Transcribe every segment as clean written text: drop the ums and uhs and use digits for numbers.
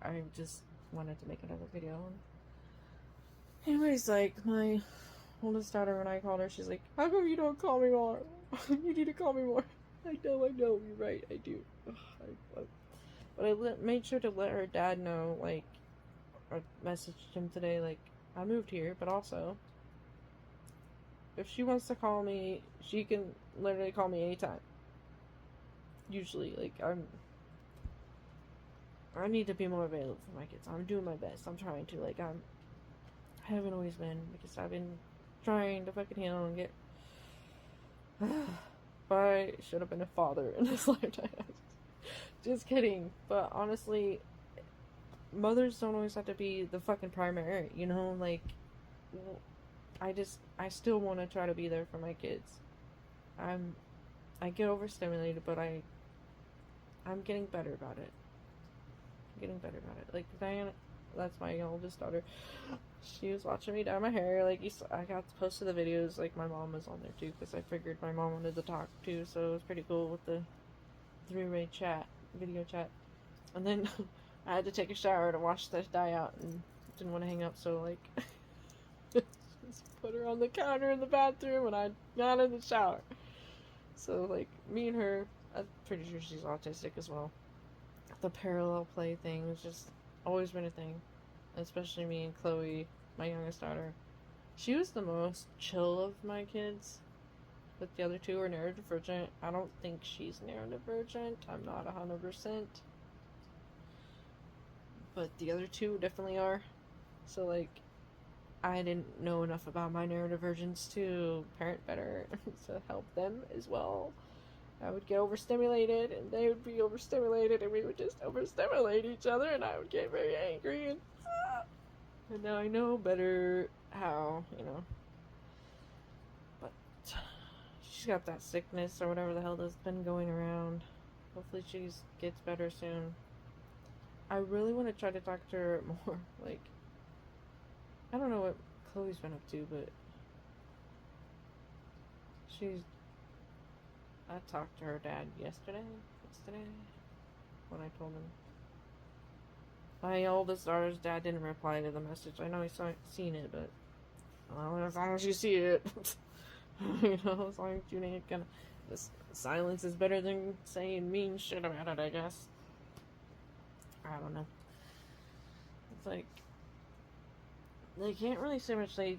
I just wanted to make another video. Anyways, like, my oldest daughter, when I called her, she's like, how come you don't call me more? You need to call me more. I know, you're right, I do. But I made sure to let her dad know, like, I messaged him today, like, I moved here, but also, if she wants to call me, she can literally call me anytime. Usually, like, I need to be more available for my kids. I'm doing my best. I'm trying to, like, I haven't always been, because I've been trying to fucking heal and get, but I should have been a father in this lifetime. Just kidding. But honestly, mothers don't always have to be the fucking primary, you know? Like, I still want to try to be there for my kids. I get overstimulated, but I'm getting better about it. Like, Diana, that's my oldest daughter. She was watching me dye my hair. Like, I got posted the videos. Like, my mom was on there too, because I figured my mom wanted to talk too. So it was pretty cool with the three-way video chat. And then I had to take a shower to wash the dye out, and didn't want to hang up. So like, just put her on the counter in the bathroom, and I got in the shower. So like, me and her, I'm pretty sure she's autistic as well. The parallel play thing was just always been a thing, especially me and Chloe, my youngest daughter. She was the most chill of my kids, but the other two are neurodivergent. I don't think she's neurodivergent. I'm not 100%, but the other two definitely are. So like, I didn't know enough about my neurodivergence to parent better to help them as well. I would get overstimulated, and they would be overstimulated, and we would just overstimulate each other, and I would get very angry, and now I know better how, you know. But she's got that sickness or whatever the hell that's been going around. Hopefully she gets better soon. I really want to try to talk to her more. Like, I don't know what Chloe's been up to, but I talked to her dad yesterday, when I told him. My oldest daughter's dad didn't reply to the message. I know he's seen it, but well, as long as you see it, you know, as long as you ain't gonna. This silence is better than saying mean shit about it, I guess. I don't know. It's like, they can't really say much. They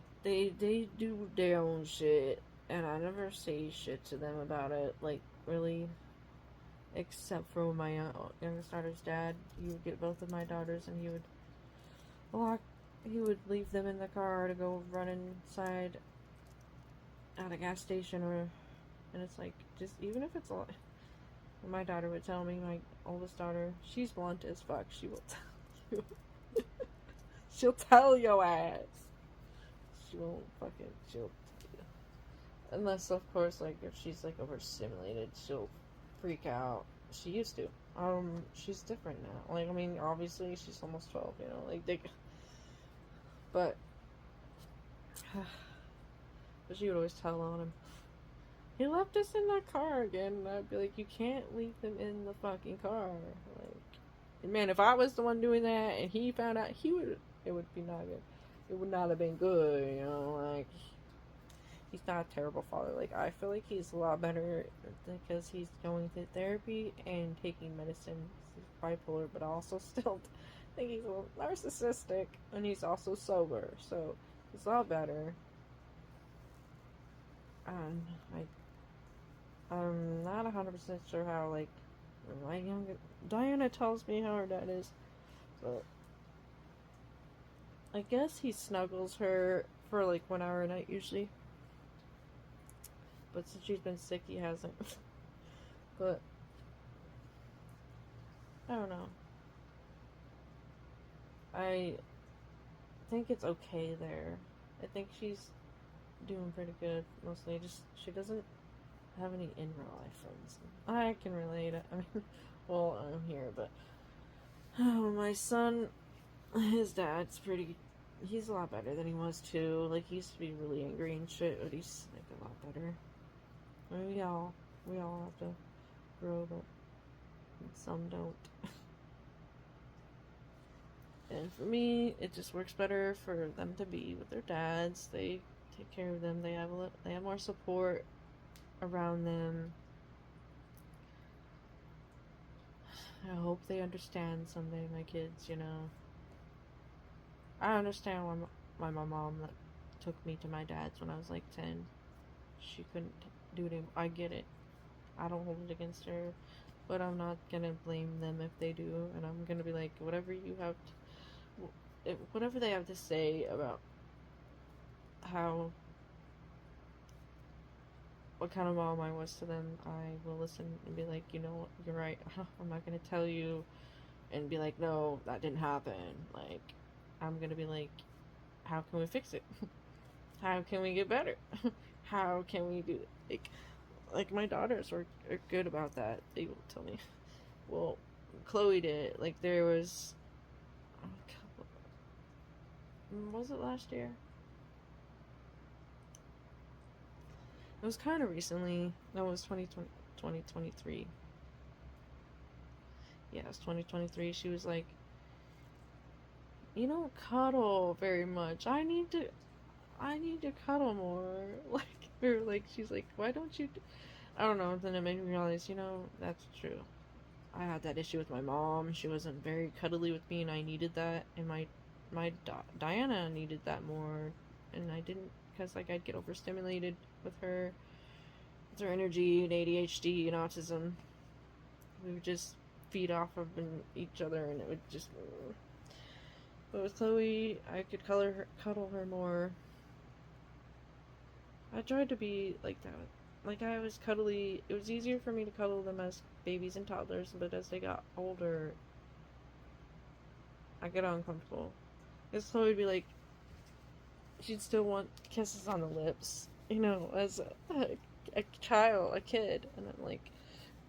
do their own shit, and I never say shit to them about it. Like, really, except for my youngest daughter's dad. He would get both of my daughters, and he would leave them in the car to go run inside at a gas station, and it's like, just even if it's my daughter would tell me, my oldest daughter, she's blunt as fuck. She will tell you. She'll tell your ass. She won't fucking. She'll. Unless, of course, like, if she's, like, overstimulated, she'll freak out. She used to. She's different now. Like, I mean, obviously, she's almost 12, you know? Like, but she would always tell on him, he left us in the car again, and I'd be like, you can't leave them in the fucking car. Like, man, if I was the one doing that, and he found out, it would be not good. It would not have been good, you know? Like, he's not a terrible father. Like, I feel like he's a lot better because he's going to therapy and taking medicine. He's bipolar, but I also still think he's a little narcissistic, and he's also sober, so he's a lot better. I'm not 100% sure how, like, my younger Diana tells me how her dad is, but I guess he snuggles her for like 1 hour a night usually. But since she's been sick, he hasn't. But I don't know. I think it's okay there. I think she's doing pretty good. Mostly, just she doesn't have any in real life friends. I can relate. I mean, well, I'm here, but my son, his dad's pretty. He's a lot better than he was too. Like, he used to be really angry and shit, but he's like a lot better. I mean, we all have to grow, but some don't. And for me, it just works better for them to be with their dads. They take care of them. They have more support around them. I hope they understand someday, my kids, you know. I understand why my mom that took me to my dad's when I was like 10. She couldn't do it anymore. I get it. I don't hold it against her. But I'm not gonna blame them if they do. And I'm gonna be like, whatever you have whatever they have to say about how what kind of mom I was to them, I will listen and be like, you know what, you're right. I'm not gonna tell you and be like, no, that didn't happen. Like, I'm gonna be like, how can we fix it? How can we get better? How can we do it? Like my daughters are good about that. They will tell me. Well, Chloe did. Like there was, was it last year? It was kind of recently. No, it was 2023. Yeah, it was 2023. She was like, you don't cuddle very much. I need to cuddle more. She's like, why don't you? I don't know. Then it made me realize, you know, that's true. I had that issue with my mom. She wasn't very cuddly with me, and I needed that. And Diana needed that more, and I didn't, because like I'd get overstimulated with her energy and ADHD and autism. We would just feed off of each other, and it would just. But with Chloe, I could cuddle her more. I tried to be like that. Like I was cuddly. It was easier for me to cuddle them as babies and toddlers, but as they got older, I get uncomfortable. Because Chloe would be like, she'd still want kisses on the lips, you know, as a child, a kid, and I'm like,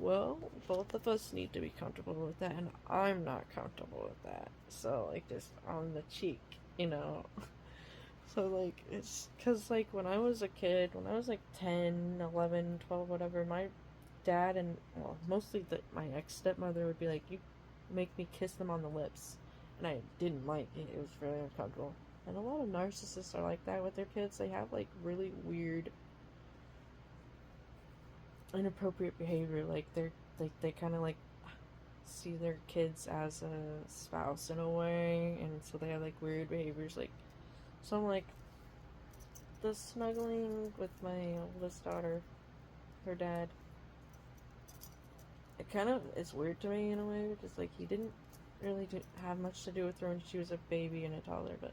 well, both of us need to be comfortable with that, and I'm not comfortable with that. So like just on the cheek, you know. So, like, it's because, like, when I was a kid, when I was, like, 10, 11, 12, whatever, my dad and, well, mostly my ex-stepmother would be like, you make me kiss them on the lips. And I didn't like it. It was really uncomfortable. And a lot of narcissists are like that with their kids. They have, like, really weird, inappropriate behavior. Like, they kind of, like, see their kids as a spouse in a way. And so they have, like, weird behaviors, like, so I'm like, the snuggling with my oldest daughter, her dad, it kind of is weird to me in a way, because like he didn't really have much to do with her when she was a baby and a toddler, but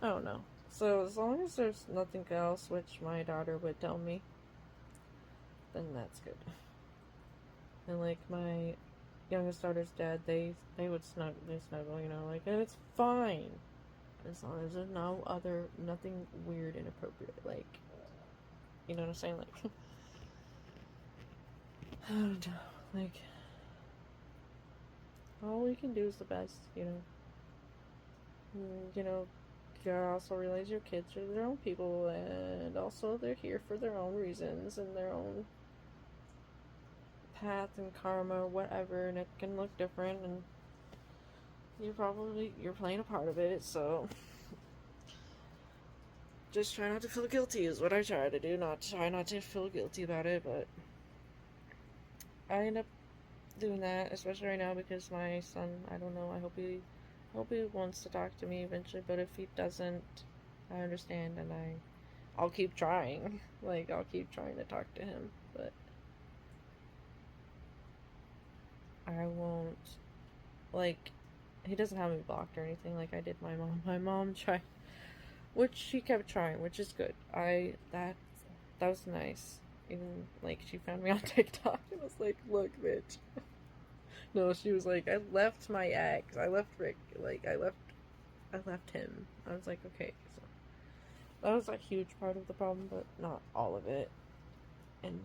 I don't know. So as long as there's nothing else which my daughter would tell me, then that's good. And like my youngest daughter's dad, they would snuggle, you know, like, and it's fine. As long as there's nothing weird, inappropriate, like, you know what I'm saying, like, I don't know, like, all we can do is the best, you know, you know, you gotta also realize your kids are their own people, and also they're here for their own reasons, and their own path and karma, or whatever, and it can look different, and you're playing a part of it, so just try not to feel guilty is what I try to do. Try not to feel guilty about it, but I end up doing that, especially right now, because my son, I don't know, I hope he wants to talk to me eventually, but if he doesn't, I understand, and I'll keep trying. Like, I'll keep trying to talk to him, but I won't, like, he doesn't have me blocked or anything like I did my mom. My mom tried, which she kept trying, which is good. That was nice. Even, like, she found me on TikTok and was like, look, bitch. No, she was like, I left my ex. I left Rick. Like, I left him. I was like, okay. So that was a huge part of the problem, but not all of it. And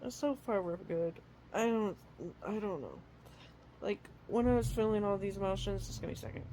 so far we're good. I don't know. Like, when I was feeling all these emotions, just give me a second.